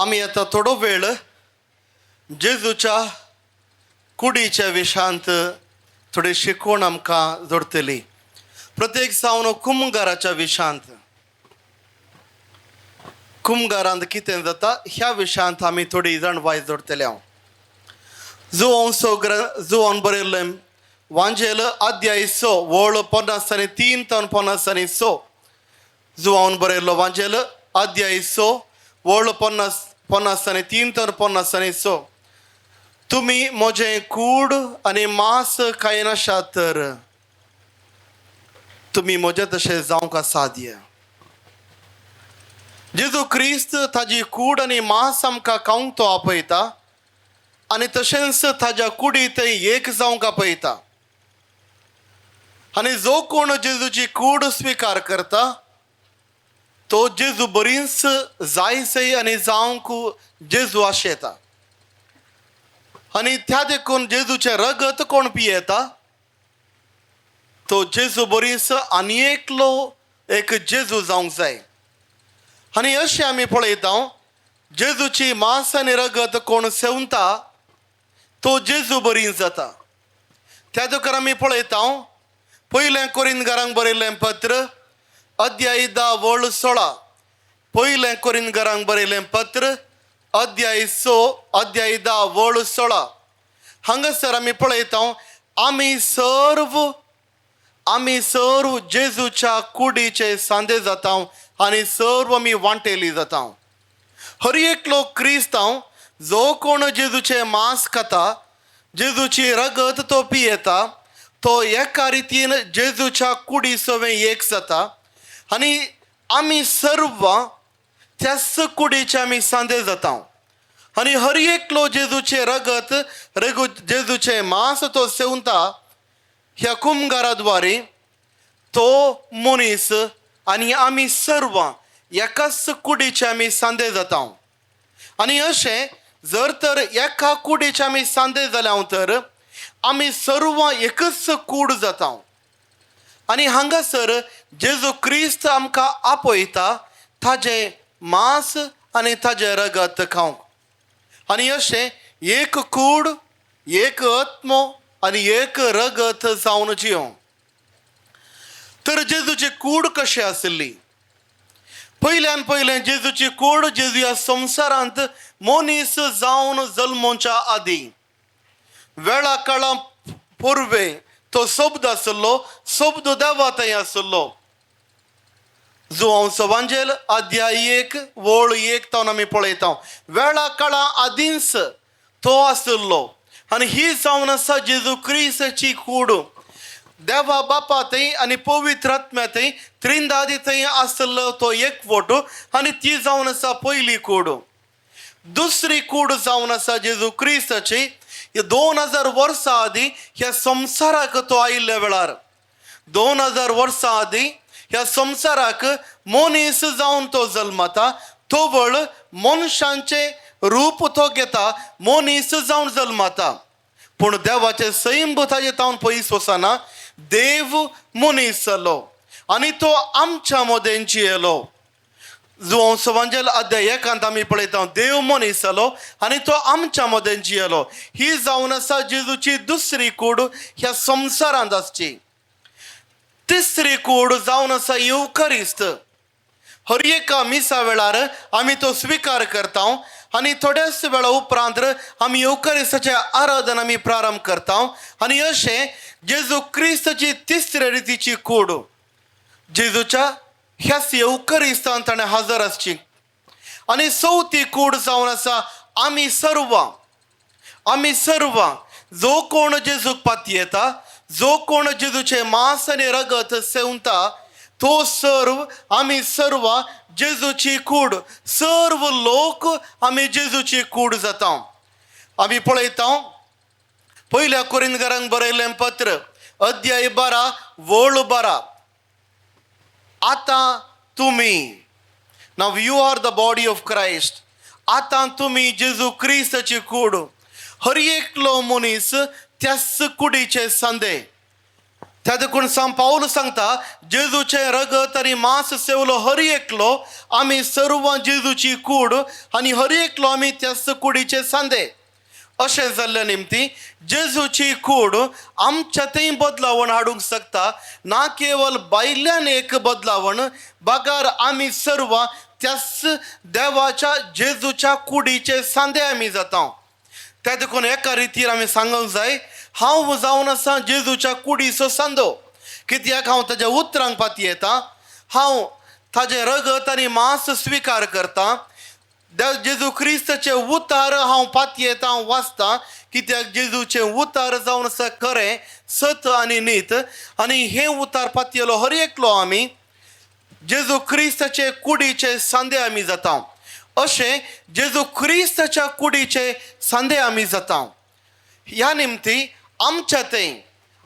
आम्ही आता थोडो वेळ जेजूच्या कुडीच्या विशांत थोडे शिकवण आमकां जोडटली. प्रत्येक जावन कुंभगाराच्या विशांत कुंभगारांत कितें जाता ह्या विशांत आमी थोडी जाण वायज जोडटले. हांव जुवान बरयल्लें वांजेल अध्याय 6 वळ 53 ते 56. जुवान बरयल्लो वांजेल अध्याय 6 वळ 53 ते 56. तुम्ही म्हजें कूड आनी मांस खायनाशात तर तुम्ही म्हजे तशें जावंक साध्य. जेजू क्रिस्त ताजी कूड आनी मांस आमकां खावंक तो आपयता आनी तशेंच ताज्या कुडींत एक जावंक आपयता. आनी जो कोण जेजूची कूड स्विकार करता तो जेजू बरींच जायसय आनी जावंक जेजू आशेता. आनी त्या देखून जेजूचें रगत कोण पियेता तो जेजू बरींच आनी एकलो एक जेजू जावंक जाय. आनी अशें आमी पळयता जेजूची मांस आनी रगत कोण सेवता तो जेजू बरी जाता. त्या देखून आमी पळयता पयलें कोरिंथकारांक बरयल्लें पत्र अध्याय 10 वळ 16. पयलें कोरिंथकारांक बरयल्लें पत्र अध्याय 10 वळ 16. हांगासर आमी पळयता आमी सर्व जेजूच्या कुडीचे सांदे जाता आनी सर्व आमी वांटेली जाता. हर एक लोक क्रिस्तांव जो कोण जेजूचे मांस खाता जेजूची रगत तो पियेता तो एका रितीन जेजूच्या कुडी सवें एक जाता. आनी आमी सर्व त्याच कुडीचे आमी सांदे जाता. आनी हर एकलो जेजूचे रगत जेजूचे मांस तो सेवता ह्या कुंभगाराद्वारे तो मनीस आनी आमी सर्व एकाच कुडीचे आमी सांदे जाता. आनी अशें जर तर एका कुडीचे आमी सांदे जाल्या तर आमी सर्व एकच कूड जाता. आनी हांगासर जेजू क्रिस्त आमकां आपयता ताजें मांस आनी ताजें रगत खावंक. आनी अशें एक कूड एक आत्मो आनी एक रगत जावन जियोंक. तर जेजूची कूड कशी आसली? पयल्यान पयलें जेजूची कूड जेजू ह्या संवसारांत मनीस जावन जल्मोवच्या आदीं वेळा काळा पुर्वे तो शब्द आसलो. शब्द देवा थंय आसलो. जुवांचो वांजेल अध्याय 1 वळ 1 तावन आमी पळयता वेळा काळा आदींच तो आसलो. आनी ही जावन आसा जेजू क्रिस्ताची कूड. देवा बापा थंय आनी पवित्र आत्म्या थंय त्रिंदादी थंय आसलो तो एकवट आनी ती जावन आसा पयली कूड. दुसरी कूड जावन आसा जेजू क्रिस्ताची 2000 वर्सां आदीं ह्या संवसाराक तो आयिल्ल्या वेळार 2000 वर्सां आदीं ह्या संवसाराक मनीस जावन तो जल्मता. तो वळ मनशांचे रूप तो घेता मनीस जावन जल्मता. पूण देवाचे सैम ताजे तावन पयस वचना देव मनीस जालो आनी तो आमच्या मदें जियेलो. जुवांचो वांजेल अध्याय 1 आमी पळयता देव मनीस जालो आनी तो आमच्या मदें जियेलो. ही जावन आसा जेजूची दुसरी कूड ह्या संवसारांत आसची. तिसरी कूड जावन आसा युकरिस्त. हर एका मिसा वेळार आमी तो स्विकार करता आनी थोड्याच वेळा उपरांत आमी युकरिस्ताचें आराधन आमी प्रारंभ करता. आनी अशें जेजू क्रिस्ताची तिसऱ्या रितीची कूड जेजूच्या ह्याच युकरिस्तांत ताणें हजर आसची. आनी चवथी कूड जावन आसा आमी सर्व जो कोण जेजूक पातयेता जो कोण जेजूचे मांस आनी रगत सेवता तो आमी सर्व जेजूची कूड. सर्व लोक आमी जेजूची कूड जाता. आमी पळयता पयल्या कोरिंथकारांक बरयल्लें पत्र अध्याय 12 वळ 12. आतां तुमी नाव you are the body of Christ. आतां तुमी जेजू क्रिस्ताची कूड. हर एकलो मनीस त्याच कुडीचे सांदे त्या देखून पाऊल सांगता जेजूचे रगत आणि मांस सेवलो हरी एकलो आम्ही सर्व जेजूची कूड आणि हरी एकलो आम्ही त्याच कुडीचे सांदे. अशें जाल्ल्या निमती जेजूची कूड आमच्यातय बदलावण हाडूंक शकता. ना केवळ बायल्यान एक बदलावण बागार आम्ही सर्व त्याच देवाच्या जेजूच्या कुडीचे सांदे आम्ही जाता. त्या देखून एका रितीर आम्ही सांगूंक जाय हांव जावन आसा जेजूच्या कुडीचो सांदो. कित्याक हांव ताच्या उतरांक पाती येता, हांव ताजे रगत आनी मांस स्विकार करता. जेजू क्रिस्तचे उतार हांव पाती येता, हांव वाचता. कित्याक जेजूचे उतार जावन आसा खरें, सत आनी नीत. आनी हे उतार पाती येयलो हर एकलो आमी जेजू क्रिस्ताचे कुडीचे सांदे आमी जाता. अशें जेजू क्रिस्ताच्या कुडीचे सांदे आमी जाता. ह्या निमती आमच्यातय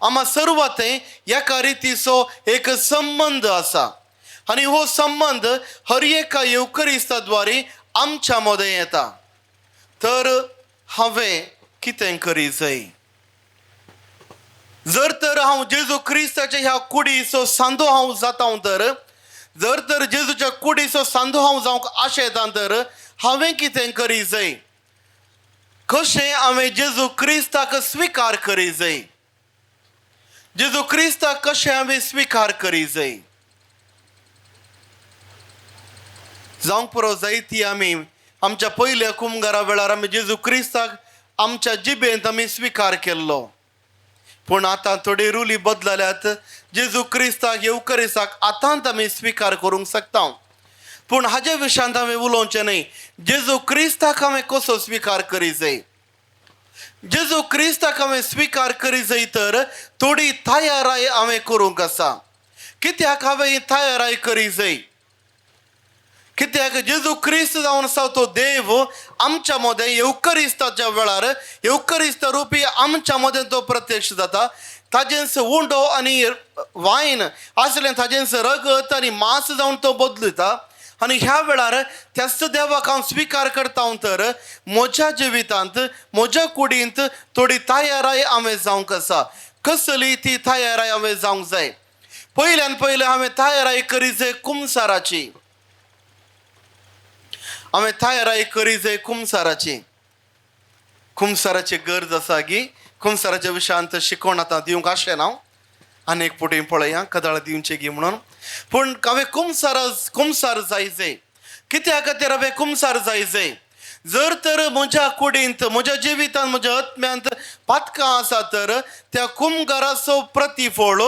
आम्हा सर्वातय एका रितीचो एक संबंध आसा. आनी हो संबंध हर एका येवकरिस्ताद्वारे आमच्या मदें येता. तर हांवें कितें करी जाय? जर तर हांव जेजू क्रिस्ताच्या ह्या कुडीचो सांदो हांव जाता तर, जर तर जेजूच्या कुडीचो सांदो हांव जावंक आशेता तर हांवें कितें करी जाय? कशें हांवें जेजू क्रिस्ताक स्विकार करी जाय? जेजू क्रिस्ताक कशें हांवें स्विकार करी जाय? जावंक पुरो जायती आमी आमच्या पयल्या कुमगारा वेळार आमी जेजू क्रिस्ताक आमच्या जिबेंत आमी स्विकार केल्लो. पूण आतां थोडी रुली बदलल्यात. जेजू क्रिस्ताक येवकरिस्ताक आतांत आमी स्विकार करूंक शकता. पूण हाजे विशयांत हांवें उलोवचें न्ही. जेजू क्रिस्ताक हांवें कसो स्विकार करी जाय? जेजू क्रिस्ताक हांवें स्विकार करी जाय तर थोडी तयाराय हांवें करूंक आसा. कित्याक हांवें ही तयाराय करी जाय? कित्याक जेजू क्रिस्त जावन आसा तो देव आमच्या मदें येवकरिस्ताच्या वेळार येवकरिस्त रुपी आमच्या मदें तो प्रत्यक्ष जाता. ताजेंच उंडो आनी वायन आसलें, ताजेंच रगत आनी मांस जावन तो बदलता. आनी ह्या वेळार त्याच देवाक हांव स्विकार करता तर म्हज्या जिवितांत म्हज्या कुडींत थोडी तयाराय हांवें जावंक आसा. कसली ती तयाराय हांवें जावंक जाय? पयल्यान पयलें हांवें तयाराय करी जाय कुमसाराची. हांवें तयाराय करी जाय कुमसाराची. कुमसाराची गरज आसा की कुमसाराच्या विशयांत शिकवण आतां दिवंक आशें हांव. आनीक फुडें पळया कदाळ दिवचें गी म्हणून. पूण हांवें कुमसार जाय जाय. कित्या खातीर हांवें कुमसार जाय जाय? जर तर म्हज्या कुडींत म्हज्या जिवितांत म्हज्या आत्म्यांत पातकां आसा तर त्या कुमगाराचो प्रतिफळ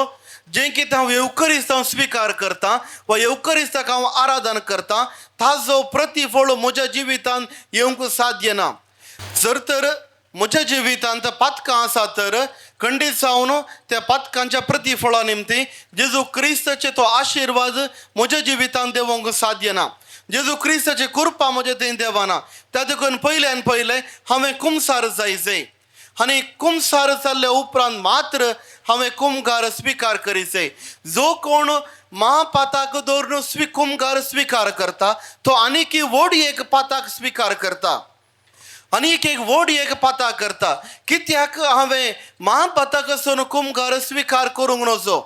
जें कितें हांव येवकरिस्तांव स्विकार करता वा येवकरिस्ताक हांव आराधन करता ताजो प्रतिफळ म्हज्या जिवितांत येवंक साध्य ना. जर तर म्हज्या जिवितांत पातकां आसा तर खंडीत जावन त्या पातकांच्या प्रतिफळा निमती जेजू क्रिस्ताचे तो आशिर्वाद म्हज्या जिवितांत देवंक साध्य ना. जेजू क्रिस्ताची कृपा म्हज्या थंय देवाना. त्या देखून पयल्यान पयलें हांवें कुमसार जाय जाय. आनी कुमसार जाल्ल्या उपरांत मात्र हांवें कुमगार स्विकार करी जाय. जो कोण महापाताक दवरून कुमगार स्विकार करता तो आनीक व्हड एक पाताक स्विकार करता. आनीक एक व्हड एक पाता करता. कित्याक हांवें महापाताक वचून कुमगार स्विकार करूंक नजो.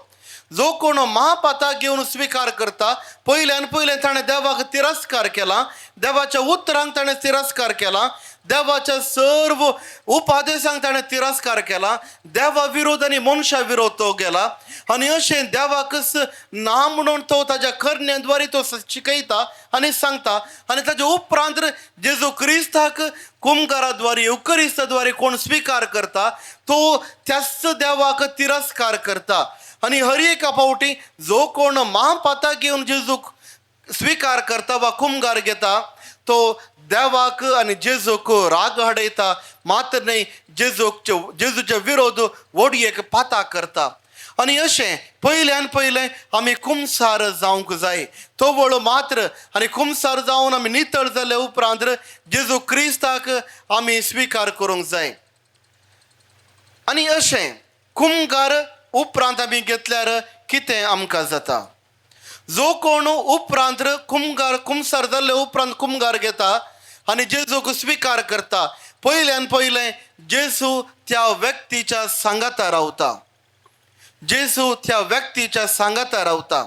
जो कोण महापाताक घेवन स्विकार करता पयल्यान पयलें ताणें देवाक तिरस्कार केला. देवाच्या उतरांक ताणें तिरस्कार केला. देवाच्या सर्व उपादेशांक ताणें तिरस्कार केला. देवा विरोध आनी मनशा विरोध तो गेला. आनी अशें देवाकच ना म्हणून तो ताच्या करण्याद्वारे तो शिकयता आनी सांगता. आनी ताच्या उपरांत जेजू क्रिस्ताक कुमगाराद्वारे येवकरिस्ताद्वारे कोण स्विकार करता तो त्याच देवाक तिरस्कार करता. आनी हर एका फावटी जो कोण महापाताक घेवन जेजू स्विकार करता वा कुमगार घेता तो देवाक आनी जेजूक राग हाडयता. मात्र न्ही जेजूच्या विरोध व्हड एक पाता करता. आनी अशें पयल्यान पयलें आमी कुमसार जावंक जाय. तो वळ मात्र आनी कुमसार जावन आमी नितळ जाले उपरांत जेजू क्रिस्ताक आमी स्विकार करूंक जाय. आनी अशें कुमगार उपरांत आमी घेतल्यार कितें आमकां जाता? जो कोण उपरांत कुमसार जाल्ले उपरांत कुमगार घेता आनी जेजूक स्विकार करता पयल्यान पयलें जेजू त्या व्यक्तीच्या सांगाता रावता. जेजू त्या व्यक्तीच्या सांगात रावता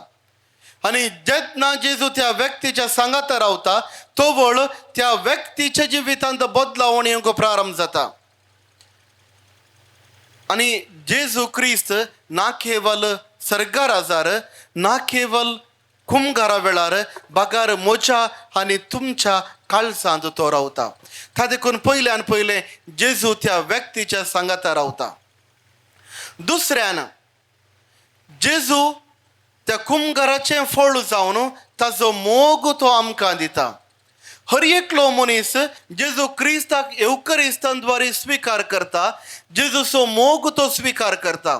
आणि जेन्ना जेजू त्या व्यक्तीच्या सांगात रावता तो वेळ त्या व्यक्तीच्या जिवितांत बदलावण येवंक प्रारंभ जाता. आणि जेजू क्रिस्त ना केवल सर्गार आजार ना केवल कुमगारा वेळार बागार मोच्या आणि तुमच्या काळजांत तो रावता. था देखून पयल्यान पयलें जेजू त्या व्यक्तीच्या सांगात रावता. दुसऱ्यान जेजू त्या कुमगाराचें फळ जावन ताजो मोग तो आमकां दिता. हर एकलो मनीस जेजू क्रिस्ताक येवकरिस्तांद्वारे स्वीकार करता, जेजूचो मोग तो स्वीकार करता.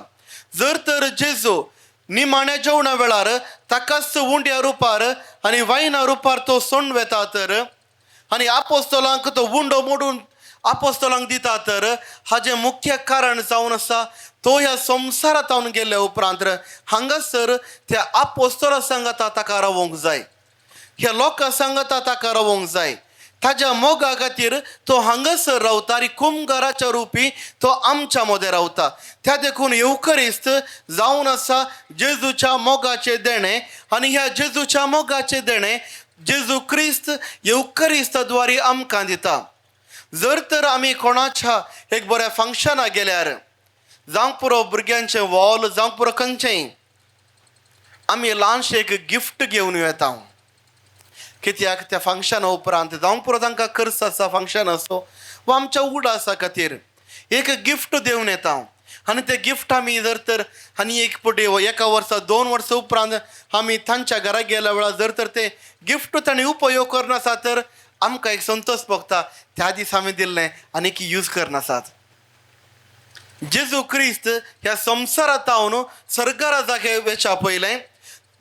जर तर जेजू निमाण्या जेवणा वेळार ताकाच उंड्या रुपार आनी वायना रुपार तो सोण वेता तर आनी आपोस्तलांक तो उंडो मोडून आपोस्तलांक दिता तर हाजें मुख्य कारण जावन आसा तो ह्या संवसारांत गेल्ल्या उपरांत हांगासर त्या आपोस्तला सांगाता ताका रावोंक जाय, ह्या लोकां सांगाता ताका रावोंक जाय. ताज्या मोगा खातीर तो हांगासर रावता आनी कुमगाराच्या रुपी तो आमच्या मदें रावता. त्या देखून येवकरिस्त जावन आसा जेजूच्या मोगाचें देणें आनी ह्या जेजूच्या मोगाचें देणें जेजू क्रिस्त येवकरिस्ताद्वारे आमकां दिता. जर तर आमी कोणाच्या एक बऱ्या फंक्शना गेल्यार जावंक पुरो भुरग्यांचें वॉल जावंक पुरो खंयचेंय आमी ल्हानशें एक गिफ्ट घेवन येता. कित्याक त्या फंक्शना उपरांत जावंक पुरो तांकां खर्च आसा फंक्शन असो वा आमच्या उडासा खातीर एक गिफ्ट दिवन येता. आनी तें गिफ्ट आमी जर तर आनी एक पटी एका वर्सा 2 वर्सां उपरांत आमी तांच्या घरा गेल्या वेळार जर तर तें गिफ्ट ताणें उपयोग करनासा तर आमकां एक संतोश भोगता, त्या दीस आमी दिल्लें आनीक यूज करनासात. जेजू क्रिस्त ह्या संवसारांत येवन सर्गारा जागे वेच्या पयलें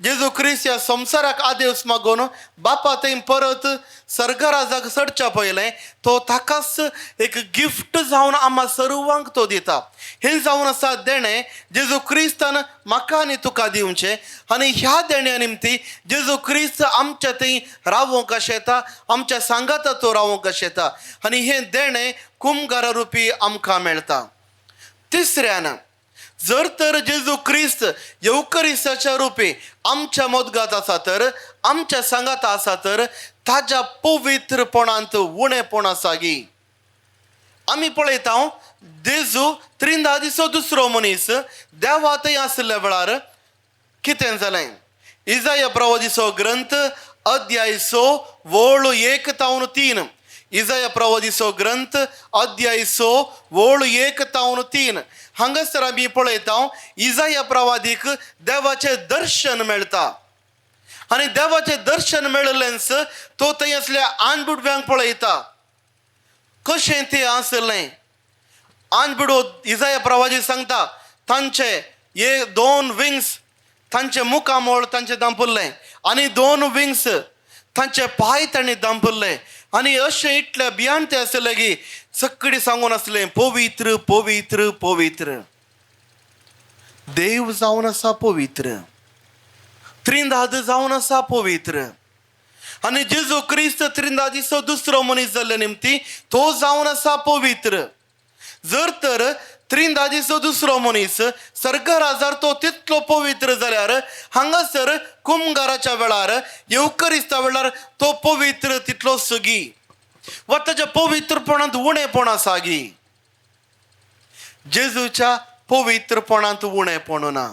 जेजू क्रिस्त ह्या संवसाराक आदेश मागून बापा थंय परत सर्गारा जाग चडच्या पयलें तो ताकाच एक गिफ्ट जावन आम्हा सर्वांक तो दिता. हें जावन आसा देणें जेजू क्रिस्तान म्हाका आनी तुका दिवचें आनी ह्या देण्या निमती जेजू क्रिस्त आमच्या थंय रावोंक अशें येता, आमच्या सांगात तो रावोंक अशें येता आनी हें देणें कुमगारा रुपी आमकां मेळटा. तिसऱ्यान जर तर जेजू क्रिस्त येवकरिस्ताच्या रुपी आमच्या मोदगात आसा तर आमच्या सांगात आसा तर ताज्या पवित्रपणांत उणेपण आसा गी. आमी पळयता जेजू 3 दिसो दुसरो मनीस देवा थंय आसल्या वेळार कितें जालें. इजाया प्रवादीचो ग्रंथ अध्याय 6 वोळ 1 तावन 3. इजाया प्रवादीचो ग्रंथ अध्याय 6 वोळ 1 तावन 3. हांगासर आमी पळयता इजाया प्रवादीक देवाचें दर्शन मेळटा आनी देवाचें दर्शन मेळिल्लेंच तो थंय असल्या आंधबिडव्यांक पळयता. कशें तें आसलें. आंधबिडो इजाया प्रवादी सांगता तांचे 2 विंग्स तांचे मुखामोळ तांचे दांपुल्लें आनी 2 विंग्स तांचे पांय तांणी दांपुल्ले आनी अशें इतले भियान ते आसले की सगळीं सांगून आसलें पवित्र पवित्र पवित्र. देव जावन आसा पवित्र, त्रिंदाद जावन आसा पवित्र आनी जेजू क्रिस्त 3 दिसो दुसरो मनीस जाल्ले निमती तो जावन आसा पवित्र. जर तर 3 दिसो दुसरो मनीस सर्गराजार तो तितलो पवित्र जाल्यार हांगासर कुमगाराच्या वेळार येवकरिस्ता वेळार तो पवित्र तितलो सगी वा ताच्या पवित्रपणांत उणेपण आसा गी. जेजूच्या पवित्रपणांत उणेपण ना.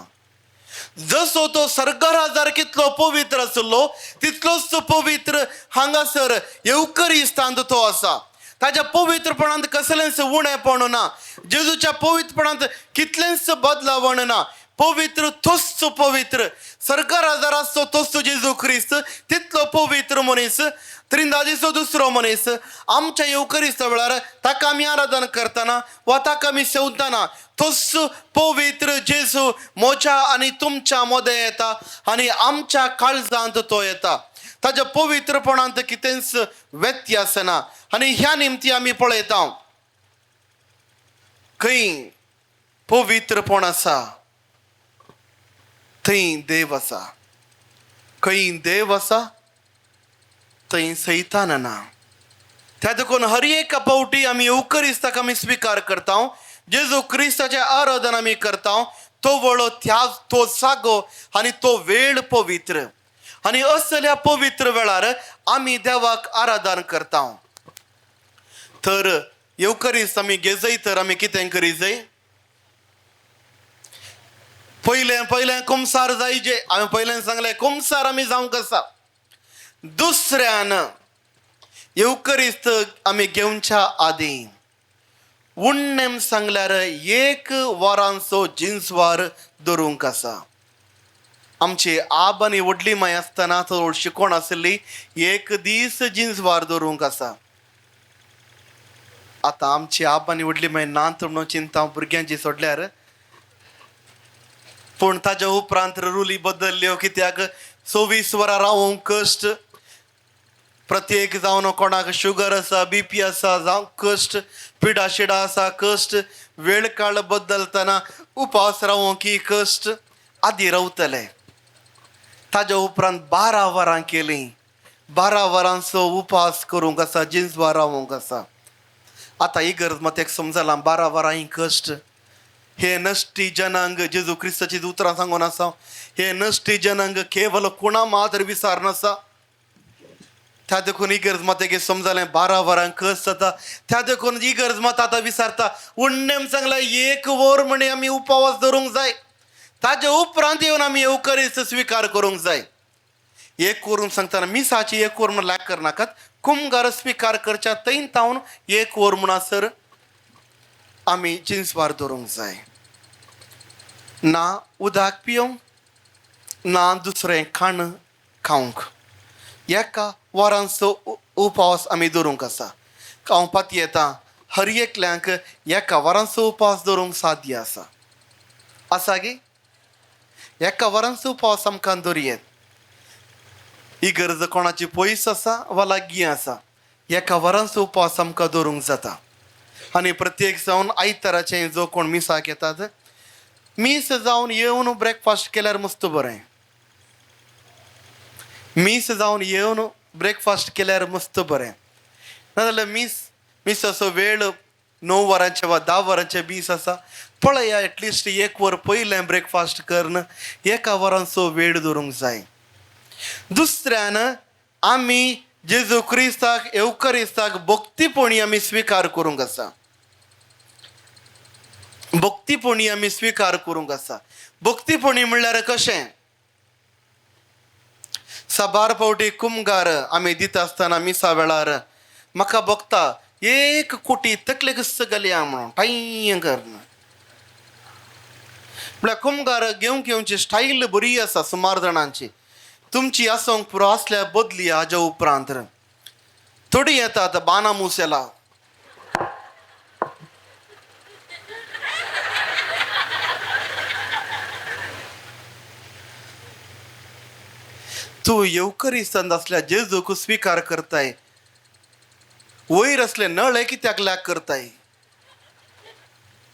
जसो तो सर्गराजार कितलो पवित्र आसलो तितलोच पवित्र हांगासर येवकरिस्तांत तो आसा. ताच्या पवित्रपणांत कसलेंच उणेपण ना. जेजूच्या पवित्रपणांत कितलेंच बदलावण ना. पवित्र तोच पवित्र सर्गराजार आसतो तोच जेजू क्रिस्त तितलो पवित्र मनीस 3 दिसो दुसरो मनीस आमच्या येवकरिस्ता वेळार ताका आमी आराधन करतना वा ताका आमी सेवताना तोच पवित्र जेजू म्हज्या आनी तुमच्या मदें येता आनी आमच्या काळजांत तो येता. ताच्या पवित्रपणांत कितेंच व्यत्यास ना. आनी ह्या निमती आमी पळयता खंय पवित्रपण आसा थंय देव आसा, खंय देव आसा थंय सैतान ना. त्या देखून हर एक पावटी आमी येवकरिस्ताक आमी स्वीकार करता, जेजू क्रिस्ताचें आराधन आमी करता, तो वळो त्या तो जागो आनी तो वेळ पवित्र. आनी असल्या पवित्र वेळार आमी देवाक आराधन करता. तर येवकरीस्त आमी घेजय तर आमी कितें करी जाय? पयलें कुमसार जाय जे हांवें पयलें सांगलें कुमसार आमी जावंक आसा. दुसऱ्यान येवकरीस्त आमी घेवच्या आदीं उण्णें सांगल्यार 1 वरांचो जिन्सवार धरूंक आसा. आमची आब आनी व्हडली माय आसतना चड शिकोण आसली 1 दीस जिन्सवार धरूंक आसा. आतां आमची आब आनी व्हडली माय नात म्हणून चिंता भुरग्यांची सोडल्यार. पूण ताच्या उपरांत रुली बदल्ल्यो. कित्याक 24 वरां रावूंक कश्ट. प्रत्येक जावन कोणाक शुगर आसा, BP आसा जावं कश्ट, पिडा शिडा आसा कश्ट, वेळ काळ बदलतना उपास रावूंक की कश्ट. आदी रावतले. ताच्या उपरांत 12 वरां केलीं. 12 वरांचो उपास करूंक आसा, जिन्सवार रावूंक आसा. आतां इगर्ज मतेक समजलां 12 वरां ही कश्ट. हे नश्टी जनांग जेजू क्रिस्ताची उतरां सांगून आसा. हे नश्टी जनांग केवल कुणा मात्र विचार नासा. त्या देखून इगर्ज मतेक समजलें 12 वरां कस जाता. त्या देखून इगर्ज मत आतां विचारता उण्णें सांगला 1 वर म्हणे आमी उपवास धरूंक जाय. ताजे उपरांत येवन आमी येवकरीस्त स्विकार करूंक जाय. 1 वरून सांगतना मिसाची 1 वर म्हण लायक करनाकात. कुमगार स्विकार करच्या थंय तावन 1 वर म्हणसर आमी जिन्सवार धरूंक जाय. ना उदक पिवंक ना दुसरें खाण खावंक. 1 वरांचो उपास आमी धरूंक आसा. हांव पाती येता हर एकल्यांक 1 वरांचो उपास धरूंक साध्य आसा. आसा गे 1 वरांचो उपास आमकां धरयेत. इगर्ज कोणाची पयस आसा वा लागीं आसा 1 वरांचो उपास आमकां धरूंक जाता. आनी प्रत्येक जावन आयताराचें जो कोण मिसाक येतात मीस जावन येवन ब्रेकफास्ट केल्यार मस्त बरें. मीस जावन येवन ब्रेकफास्ट केल्यार मस्त बरें. नाजाल्यार मीस असो वेळ 9 वरांचे वा 10 वरांचे बीस आसा पळया एटलिस्ट 1 वर पयलें ब्रेकफास्ट करन 1 वरांचो वेळ धरूंक जाय. दुसऱ्यान आमी जेजू क्रिस्ताक येवकरिस्ताक भक्तीपणी आमी स्विकार करूंक आसा. भक्तीपणी आमी स्विकार करूंक आसा. भक्तीपणी म्हणल्यार कशें? साबार फावटी कुमगार आमी दिता आसतना मिसा वेळार म्हाका बगता 1 कोटी तकले कस घालया म्हणून टाय करना. म्हळ्यार कुमगार घेवची स्टायल बरी आसा सुमार जाणांची. तुमची आसोंक पुरो आसल्यार बदली हाज्या उपरांत. थोडी येतात बाना मुसेला. तूं येवकरिस्तांत असल्या जेजूक स्विकार करताय. वयर असले नळे कित्याक लॅक करताय?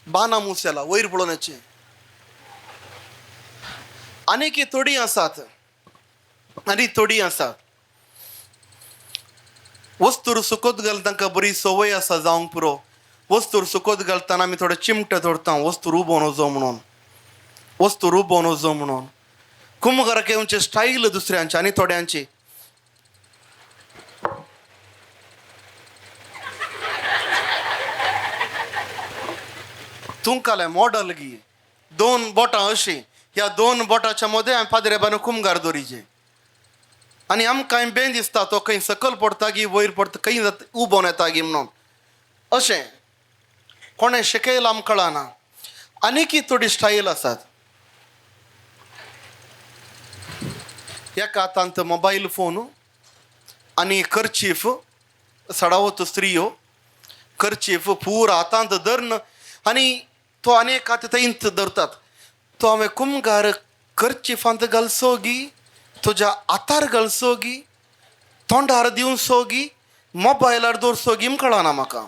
बाना मुसेला वयर पळोवनाचे. आनीक थोडी आसात वस्तूर सुकोत घाल तांकां बरी संवय आसा जावंक पुरो. वस्तूर सुकोत घालतना आमी थोडे चिमटे धरता वस्तूर उबोन वचो म्हणून. कुमगाराक येवचे स्टाईल दुसऱ्यांची आनी थोड्यांची. तुमकां मॉडल गी 2 बोटां अशीं ह्या 2 बोटाच्या मदें हांवें पाद्रे बांदून कुमगार दोरीचे. आनी आमकां बेन दिसता तो खंय सकयल पडटा गी वयर पडटा खंय उबोन येता गी म्हणून. अशें कोणें शिकयलां आमकां कळना. आनीक थोडी स्टायल आसात. एका हातांत मोबायल फोन आनी कर्चीफ सडावत स्त्रियो कर्चीफ पुरा हातांत धरन आनी तो आनीक हात थंयच धरतात. तो हांवें कुमगार कर्चीफांत घालसो गी तुज्या हातार घालसो गी तोंडार दिवसो गी मोबायलार दवरसो गी कळना म्हाका.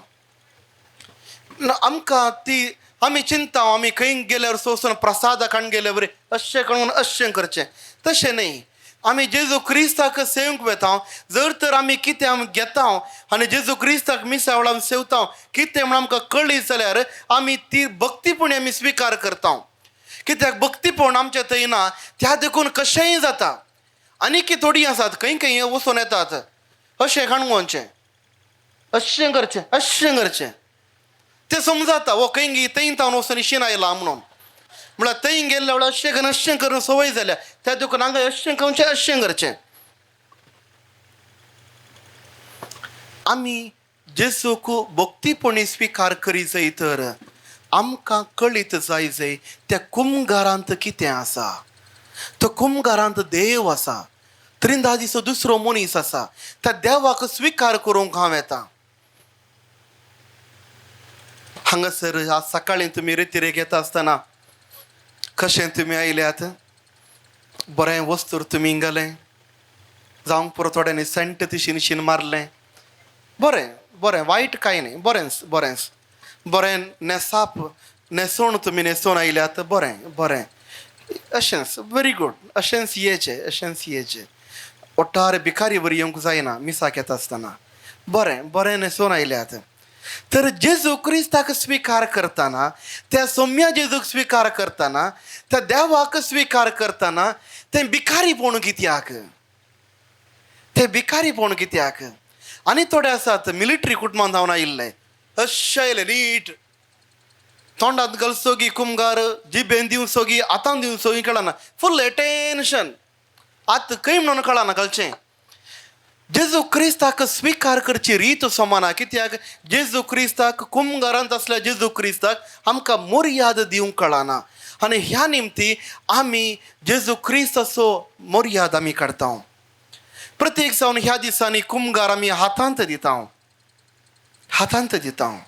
आमकां ती आमी चिंता आमी खंय गेल्यार सोसून प्रसादा खाण गेले बरें अशें करून अशें करचें. तशें न्ही. आमी जेजू क्रिस्ताक सेवंक वेता. जर तर आमी कितें आमी घेता आनी जेजू क्रिस्ताक मिसा वेळार सेवता कितें म्हण आमकां कळ्ळी जाल्यार आमी ती भक्तीपणी आमी स्विकार करता. कित्याक भक्तीपण आमच्या थंय ना, त्या देखून कशेंय जाता. आनी की थोडी आसात खंय खंय वचून येतात, अशें खाणगोवचें, अशें करचें, अशें करचें, तें समजाता वो खंय थंय तावन वचून इशीन आयला म्हणून. म्हळ्यार थंय गेल्ल्या वेळार अशें करून संवय जाल्या, त्या देखून हांगा अशें करचें, अशें करचें. आमी जेजूक भक्तीपणी स्विकार करी जाय तर आमकां कळीत जाय त्या कुमगारांत कितें आसा. तो कुमगारांत देव आसा, त्रिंदादीचो दुसरो मनीस आसा. त्या देवाक स्विकार करूंक हांव येता. हांगासर आज सकाळीं तुमी रितीरेक येता आसतना कशें तुमी आयल्यात, बरें वस्तूर तुमी इंगलें, जावंक पुरो थोड्यांनी सेंट तिशीन मारलें, बरें बरें, वायट कांय न्ही, बरेंच बरें न्हेसाप न्हेसोवन तुमी न्हेसोवन आयल्यात, बरें बरें, अशेंच व्हेरी गूड, अशेंच येचें. ओट्टार भिकारी बरी येवंक जायना मिसाक येता आसतना, बरें बरें न्हेसोवन आयल्यात. तर जेजू क्रिस्ताक स्विकार करतना, त्या सौम्य जेजूक स्विकार करतना, त्या देवाक स्विकार करतना तें भिकारीपण कित्याक, तें भिकारीपण कित्याक. आनी थोडे आसात मिलिटरी कुटुंबांत जावन आयिल्ले, अशें आयले नीट, तोंडांत घालसोगी कुमगार, जिबेन दिवन सोगी, आतां दिवन सोगी कळना, फुल्ल एटेन्शन, आत खंय म्हणून कळना घालचें. जेजू क्रिस्ताक स्विकार करची रीत समाना. कित्याक जेजू क्रिस्ताक, कुमगारांत असल्या जेजू क्रिस्ताक आमकां मर्याद दिवंक कळना. आनी ह्या निमती आमी जेजू क्रिस्ताचो मर्याद आमी काडटा. प्रत्येक जावन ह्या दिसांनी कुमगार आमी हातांत दिता.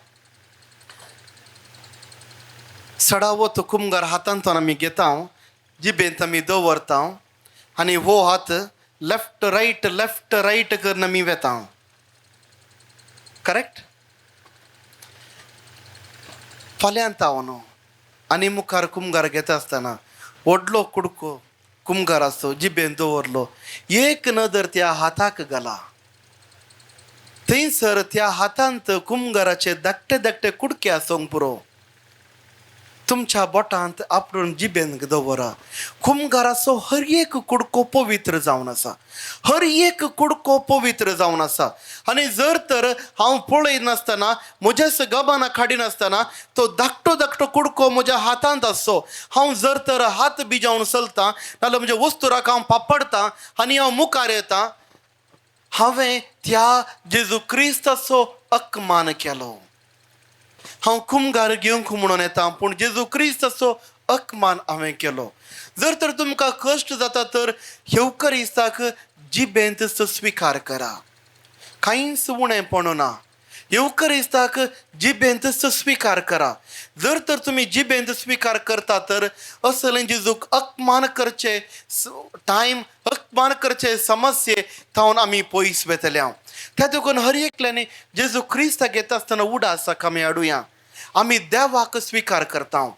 सडावो तो कुमगार हातांतून आमी घेता, जिबेंत आमी दवरता, आनी हो हात लेफ्ट राईट करून आमी वेता. करेक्ट. फाल्यां तावन आनी मुखार कुमगार घेता आसतना व्हडलो कुडको कुमगाराचो जिबेन दवरलो, एक नदर त्या हाताक घाला. थंयसर त्या हातांत कुमगाराचे धाकटे कुडके आसूंक पुरो. तुमच्या बोटांत आपणून जिबेन दवरा. कुमगाराचो हर एक कुडको पवित्र जावन आसा. आनी जर तर हांव पळयनासतना, म्हज्याच गबाना काडिनासतना तो धाकटो कुडको म्हज्या हातांत आसो, हांव जर तर हात बिजावन चलतां, नाल्यार म्हज्या वस्तुराक हांव पापडतां आनी हांव मुखार येतां, हांवें त्या जेजू क्रिस्ताचो अपमान केलो. हांव कुमगार घेवंक म्हणून येता, पूण जेजू क्रिस्ताचो अपमान हांवें केलो. जर तर तुमकां कश्ट जाता तर येवकरिस्ताक जिबेंत स्विकार करा. कांयच उणेंपण ना. येवकरिस्ताक जिबेंत स्विकार करा. जर तर तुमी जिबेंत स्विकार करता तर असलें जेजूक अपमान करचे समस्ये थावन आमी पयस वेतल्या. त्या देखून हर एकल्यानी जेजू क्रिस्ताक येता आसतना उडासाक आमी हाडुया. आमी देवाक स्विकार करता.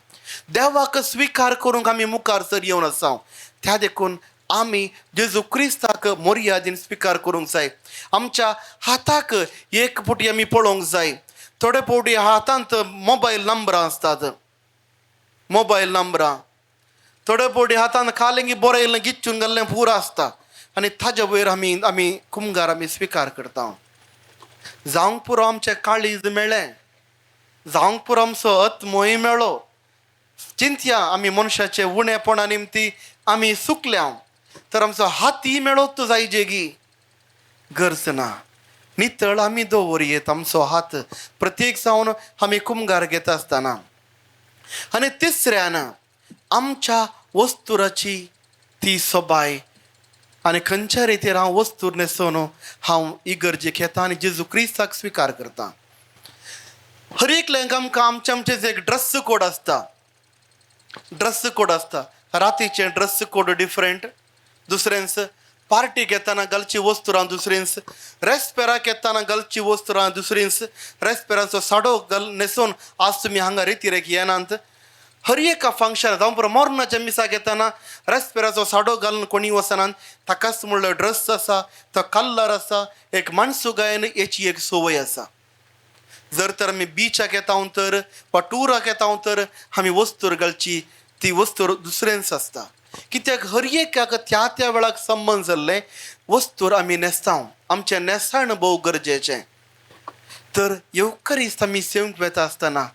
देवाक स्विकार करूंक आमी मुखार सर येवन आसा. त्या देखून आमी जेजू क्रिस्ताक मर्यादेन स्विकार करूंक जाय. आमच्या हाताक एक फावटी आमी पळोवंक जाय. थोडे फावटी हातांत मोबायल नंबरां आसतात. थोडे फावटी हातांत कालेंगी बरयल्लें गिच्चून घाल्लें पुरो आसता. आनी ताज्या वयर आमी कुमगार आमी स्विकार करता. जावंक पुरो आमचें काळीज मेळ्ळें, जावंक पुरो आमचो आत्मोय मेळ्ळो, चिंतया आमी मनशाचे उणेपणा निमती आमी सुकल्या, तर आमचो हाती मेळोत जाय जेगी, गरज ना. नितळ आमी दवरयेत आमचो हात प्रत्येक जावन आमी कुमगार घेता आसतना. आनी तिसऱ्यान आमच्या वस्तुराची ती सोबाय. आनी खंयच्या रितीर हांव वस्तूर न्हेसोवन हांव इगर्जेक येता आनी जेजू क्रिस्ताक स्विकार करता. हर एकल्यांक आमकां आमचे एक ड्रेस कोड आसता. रातीचे ड्रेस कोड डिफरंट. दुसऱ्यांच पार्टीक येताना घालची वस्तुरां दुसरींच, रेस्पेराक येताना घालची वस्तुरां दुसरींच, रेस्पेराचो साडो न्हेसोवन आज तुमी हांगा रितीरेक येनात. हर एका फंक्शन जावं पुरो मोर्नाच्या मिसाक येताना रेस्पेराचो साडो घालून कोणी वचनात. ताकाच म्हणलो ड्रेस आसा, तो कलर आसा, एक माणसुगायन हेची एक संवय आसा. जर तर आमी बिचाक येता तर वा टुराक येता तर आमी वस्तूर घालची ती वस्तूर दुसऱ्यांच आसता. कित्याक हर एकाक त्या त्या वेळाक संबंध जाल्ले वस्तूर आमी नेस्तांव. आमचें नेसाण भोव गरजेचें. तर येवकारिस्त आमी सेवंक वेता आसतना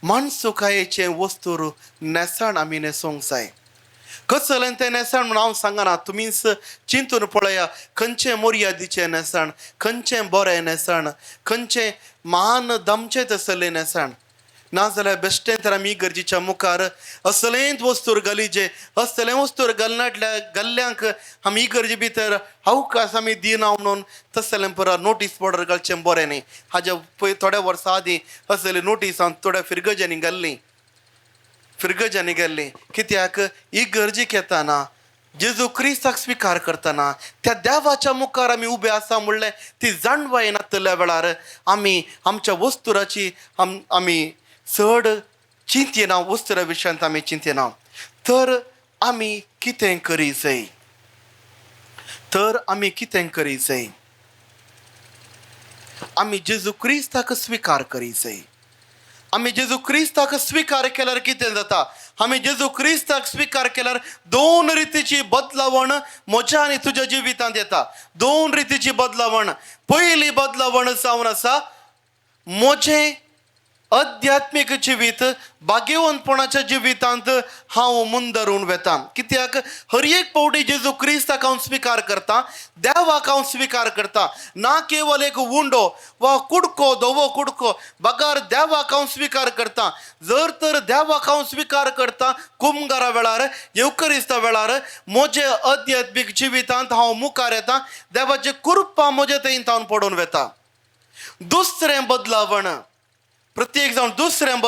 मनसुखायेचें वस्तूर नेसाण आमी नेसूंक जाय. कसलें तें नेसाण म्हणून हांव सांगना, तुमीच चिंतून पळया. खंयचें मर्यादेचें नेसाण, खंयचें बरें नेसाण, खंयचें मान दमचें तसलें नेसाण. नाजाल्यार बेश्टें तर आमी गरजेच्या मुखार असलेंच वस्तूर गलीचे असलें वस्तूर गल्ल्यांक आमी इगर्जे भितर अवकाश आमी दिना म्हणून तसलें परत नोटीस बोर्डर घालचें बरें न्ही. हाज्या पय थोड्या वर्सां आदीं असलें नोटीस हांव थोड्या फिरगजांनी गेल्ली. कित्याक इगर्जेक येताना जेजू क्रिस्ताक स्विकार करतना त्या देवाच्या मुखार आमी उबे आसा म्हणलें ती जाणवाय नासतल्या वेळार आमी आमच्या वस्तुराची आमी चड चिंतेना, वस्तुरा विशयांत आमी चिंतेना. तर आमी कितें करी जाय? आमी जेजू क्रिस्ताक स्विकार करी जाय. आमी जेजू क्रिस्ताक स्विकार केल्यार कितें जाता? आमी जेजू क्रिस्ताक स्विकार केल्यार दोन रितीची बदलावण म्हज्या आनी तुज्या जिवितांत येता. दोन रितीची बदलावण. पयली बदलावण जावन आसा म्हजें अध्यात्मीक जिवीत भाग्यवंतपणाच्या जिवितांत हांव मुंदरून वेता. कित्याक हर एक पावटी जेजू क्रिस्ताक हांव स्विकार करता, देवाक हांव स्विकार करता. ना केवल एक उंडो वा कुडको धवो कुडको बगार देवाक हांव स्विकार करता. जर तर देवाक हांव स्विकार करता कुमगारा वेळार येवकारिस्ता वेळार म्हजे अध्यात्मीक जिवितांत हांव मुखार येता. देवाची कृपा म्हजे थंय हांव पडून वेता. दुसरें बदलावण प्रत्येक जावन दुसरें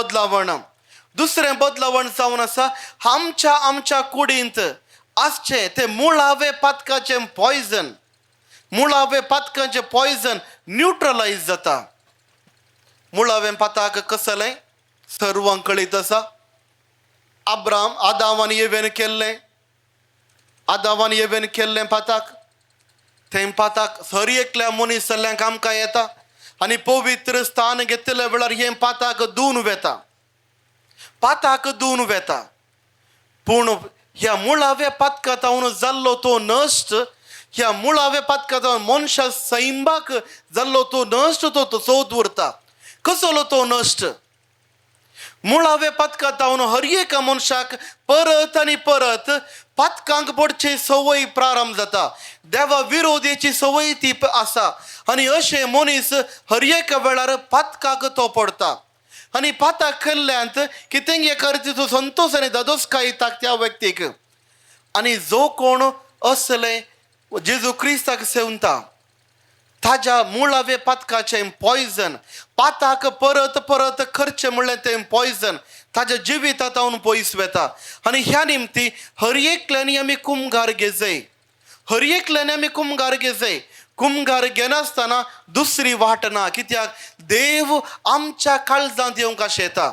बदलावण जावन आसा आमच्या कुडींत आसचें तें मुळावें पातकाचें पॉयझन न्यूट्रलायज जाता. मुळावें पाताक कसलें सर्वांक कळीत आसा. आदावान येवेन केल्लें पाताक तें पाताक हर एकल्या मनीस जाल्ल्यांक आमकां येता. आनी पवित्र स्थान घेतल्या वेळार हें पाताक धुवन वेता. पूण ह्या मुळाव्या पातकांतावन जाल्लो तो नश्ट, ह्या मुळाव्या पातकांतावन मनशा सैंबाक जाल्लो तो नश्ट तो तसोच उरता. कसलो तो नश्ट? मुळाव्या पातकांतावन हर एका मनशाक परत आनी परत पातकांक पडची संवय प्रारंभ जाता. देवा विरोधीची संवय ती आसा. आनी अशें मनीस हर एका वेळार पातकाक तो पडता. आनी पाताक केल्ल्यांत कितें एका रितीचो संतोश आनी दादोसकाय येता त्या व्यक्तीक. आनी जो कोण असले जेजू क्रिस्ताक सेवता ताज्या मुळावे पातकाचें पॉयझन पाताक परत परत खर्चे म्हणलें तें पॉयझन ताज्या जिवितांत हांव पयस वेता. आनी ह्या निमती हर एकल्यानी आमी कुमगार घेजय. कुमगार घेनासतना दुसरी वाट ना. कित्याक देव आमच्या काळजांत येवंक अशें येता.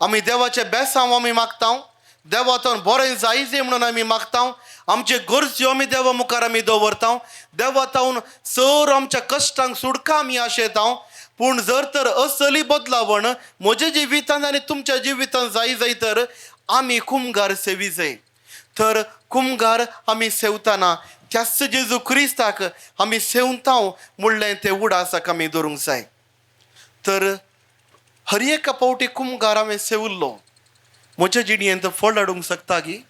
आमी देवाचें बेसांव आमी मागतांव, देवातून बरें जायजें म्हणून आमी मागतांव, आमचे गरज्यो आमी देवा मुखार आमी दवरतांव, देवातावन सर आमच्या कश्टांक सुडका आमी आशेतांव. पूण जर तर असली बदलावण म्हज्या जिवितांत आनी तुमच्या जिवितांत जाय तर आमी कुमगार सेवी जाय. तर कुमगार आमी सेवताना त्याच जेजू क्रिस्ताक आमी सेवतांव म्हणलें तें उडासाक आमी धरूंक जाय. तर हर एका पावटी कुमगार हांवें सेविल्लो म्हज्या जिणेंत फळ हाडूंक शकता गी.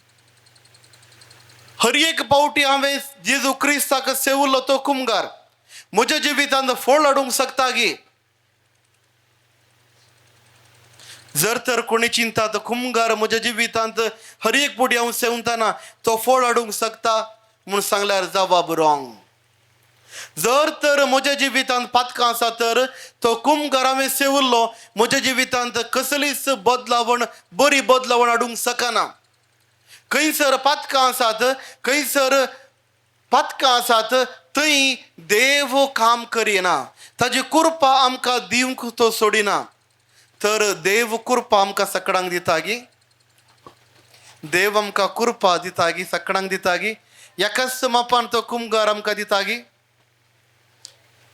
हर एक पावटी हांवें जेजू क्रिस्ताक सेविल्लो तो कुमगार म्हज्या जिवितांत फळ हाडूंक शकता गी. जर तर कोणी चिंतात कुमगार म्हज्या जिवितांत हर एक पावटी हांव सेवताना तो फळ हाडूंक शकता म्हूण सांगल्यार जवाब रॉंग. जर तर म्हज्या जिवितांत पातकां आसा तर तो कुमगार हांवें सेविल्लो म्हज्या जिवितांत कसलीच बरी बदलावण हाडूंक शकना. खंयसर पातकां आसात थंय देव काम करिना. ताजी कृपा आमकां दिवंक तो सोडिना. तर देव कृपा आमकां सगळ्यांक दिता गी. देव आमकां कृपा दिता गी, सगळ्यांक दिता गी. एकाच मापान तो कुमगार आमकां दिता गी.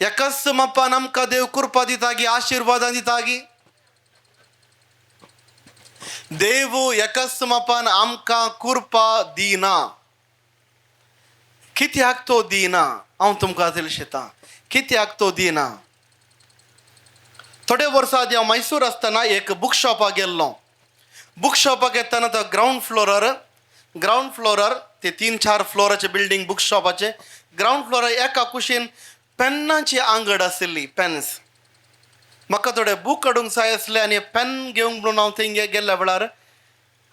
एकाच मापान आमकां देव कृपा दिता गी, आशिर्वादां दिता गी. देव एकस्मापान आमकां कुरपा दिना. कित्याक तो दिना हांव तुमकां दिलशेतां. कित्याक तो दिना? थोडे वर्सां आदी हांव मैसूर आसतना एक बूक शॉपाक गेल्लो. बूक शॉपाक येताना तो ग्राउंड फ्लोरार ते 3-4 फ्लोराचे बिल्डींग बूक शॉपाचे ग्राउंड फ्लोरार एका कुशीन पेन्नाची आंगड आशिल्ली. पेन्स म्हाका थोडे बूक काडूंक जाय आसले आनी पेन घेवंक म्हणून हांव थंय गेल्ल्या वेळार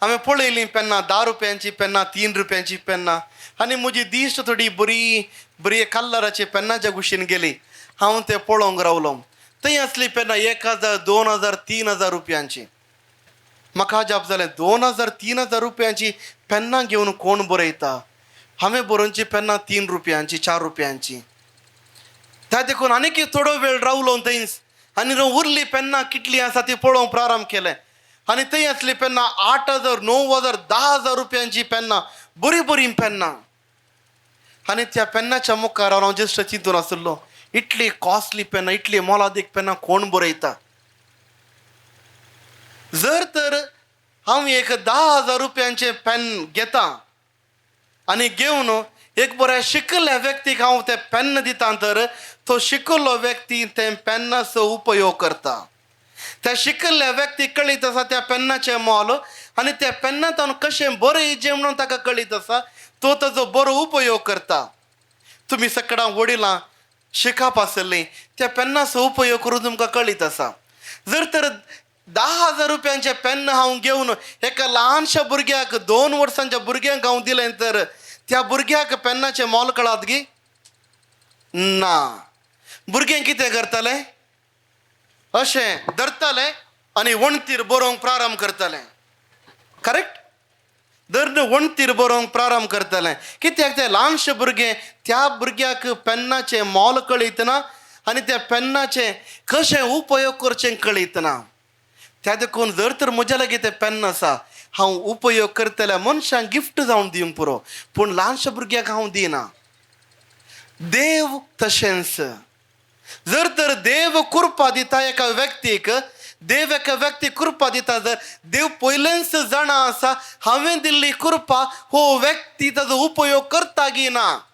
हांवें पळयलीं पेन्नां. 10 रुपयांची पेन्नां, 3 रुपयांची पेन्नां आनी म्हजी दिश्ट थोडी बरी कलराची पेन्नाच्या कुशीन गेली. हांव ते पळोवंक रावलो. थंय आसली पेन्नां 1000, 2000, 3000 रुपयांची. म्हाका अजाप जालें, 2000, 3000 रुपयांची पेन्नां घेवन कोण बरयता? हांवें बरोवची पेन्नां 3 रुपयांची, 4 रुपयांची. त्या देखून आनीक थोडो वेळ रावलो थंयच आनी उरली पेन्नां कितली आसा ती पळोवंक प्रारंभ केलें. आनी थंय आसली पेन्नां 8000, 9000, 10000 रुपयांची पेन्नां, बरी पेन्नां. आनी त्या पेन्नाच्या मुखार हांव जस्ट चिंतून आसलो, इतली कॉस्टली पेन्नां, इतली मोलादीक पेन्नां कोण बरयता? जर तर हांव एक 10,000 रुपयांचे पेन घेता आनी घेवन एक बऱ्या शिकल्या व्यक्तीक हांव तें पेन्न दिता तर तो शिकल्लो व्यक्ती तें पेन्नाचो उपयोग करता. त्या शिकल्ल्या व्यक्तीक कळीत आसा त्या पेन्नाचें मोल आनी त्या पेन्नांतल्यान कशें बरयचें म्हणून ताका कळीत आसा. तो ताजो बरो उपयोग करता. तुमी सकाळां वडिलां शिकप आसली त्या पेन्नाचो उपयोग करून तुमकां कळीत आसा. जर तर 10,000 रुपयांचे पेन्न हांव घेवन एका ल्हानशा भुरग्याक 2 वर्सांच्या भुरग्यांक हांव दिलें तर त्या भुरग्याक पेन्नाचें मोल कळत गी ना. भुरगें कितें करतलें? अशें धरतलें आनी वणटीर बरोवंक प्रारंभ करतलें. करेक्ट? वणटीर बरोवंक प्रारंभ करतलें. कित्याक तें ल्हानशें भुरगें त्या भुरग्याक पेन्नाचें मोल कळीत ना आनी त्या पेन्नाचें कशें उपयोग करचें कळीत ना. त्या देखून जर तर म्हज्या लागीं तें पेन्न आसा हांव उपयोग करतल्या मनशांक गिफ्ट जावन दिवंक पुरो, पूण ल्हानशा भुरग्याक हांव दिना. देव तशेंच. जर तर देव कृपा दिता एका व्यक्तीक, देव एका व्यक्तीक कृपा दिता, जर देव पयलेंच जाणा आसा हांवें दिल्ली कृपा हो व्यक्ती ताजो उपयोग करता की ना.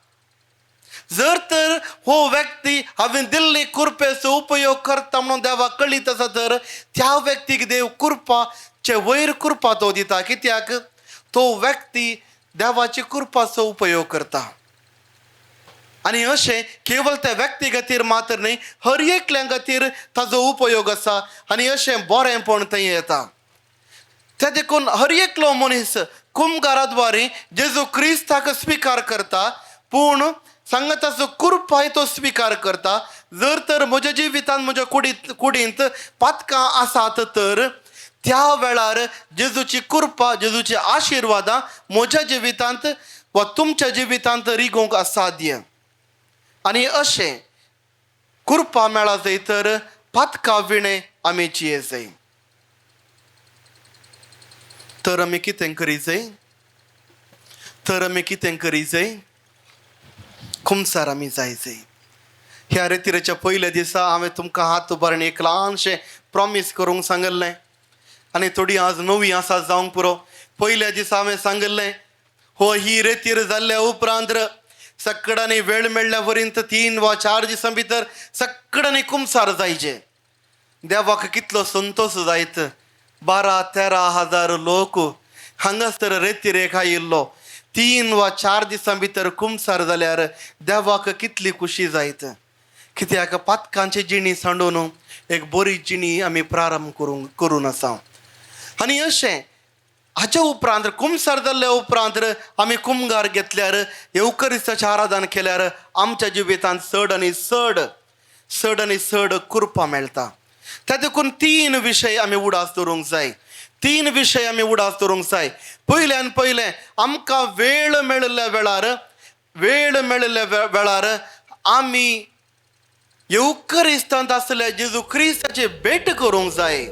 जर तर हो व्यक्ती हांवें दिल्ली कृपेचो उपयोग करता म्हणून देवाक कळीत आसा तर त्या व्यक्तीक देव कृपाचे वयर कृपा तो दिता. कित्याक तो व्यक्ती देवाची कृपाचो उपयोग करता. आनी अशें केवळ त्या व्यक्ती खातीर मात्र न्ही, हर एकल्या खातीर ताजो उपयोग आसा आनी अशें बरेंपण थंय येता. त्या देखून हर एकलो मनीस कुमगाराद्वारे जेजू क्रिस्ताक स्विकार करता, पूण संगताचो कृपाय तो स्विकार करता. जर तर म्हज्या जिवितांत म्हज्या कुडींत पातकां आसात तर त्या वेळार जेजूची कृपा, जेजूची आशिर्वादां म्हज्या जिवितांत वा तुमच्या जिवितांत रिगोवंक असाध्य. आनी अशें कृपा मेळा जाय तर पातकां विणे आमी जिये जाय. तर आमी कितें करी जाय? खुमसार आमी जायचें. ह्या रेतीरेच्या पयल्या दिसा हांवें तुमकां हात उबारून एक ल्हानशें प्रॉमीस करूंक सांगल्लें आनी थोडी आज नवी आसा जावंक पुरो. पयल्या दिसा हांवें सांगल्लें ही रेतीर जाल्ल्या उपरांत सक्कडांनी वेळ मेळ्ळ्या पर्यंत 3 वा 4 दिसां भितर सक्कडांनी खुमसार जायचे. देवाक कितलो संतोश जायत. 12-13 हजार लोक हांगासर रेतीरेक आयिल्लो. 3 वा 4 दिसां भितर खुमसार जाल्यार देवाक कितली खुशी जायत. कित्याक पातकांची जिणी सांडून एक बरी जिणी आमी प्रारंभ करून आसा. आनी अशें हाच्या उपरांत खुमसार जाल्ल्या उपरांत आमी कुमगार घेतल्यार येवकरिस्ताचें आराधन केल्यार आमच्या जिवितांत चड आनी चड कृपा मेळटा. त्या देखून 3 विशय आमी उडास दवरूंक जाय. 3 विशय आमी उडास दवरूंक जाय. पयल्यान पयलें आमकां वेळ मेळिल्ल्या वेळार आमी येवकरिस्तांत आसल्या जेजू क्रिस्ताची भेट करूंक जाय.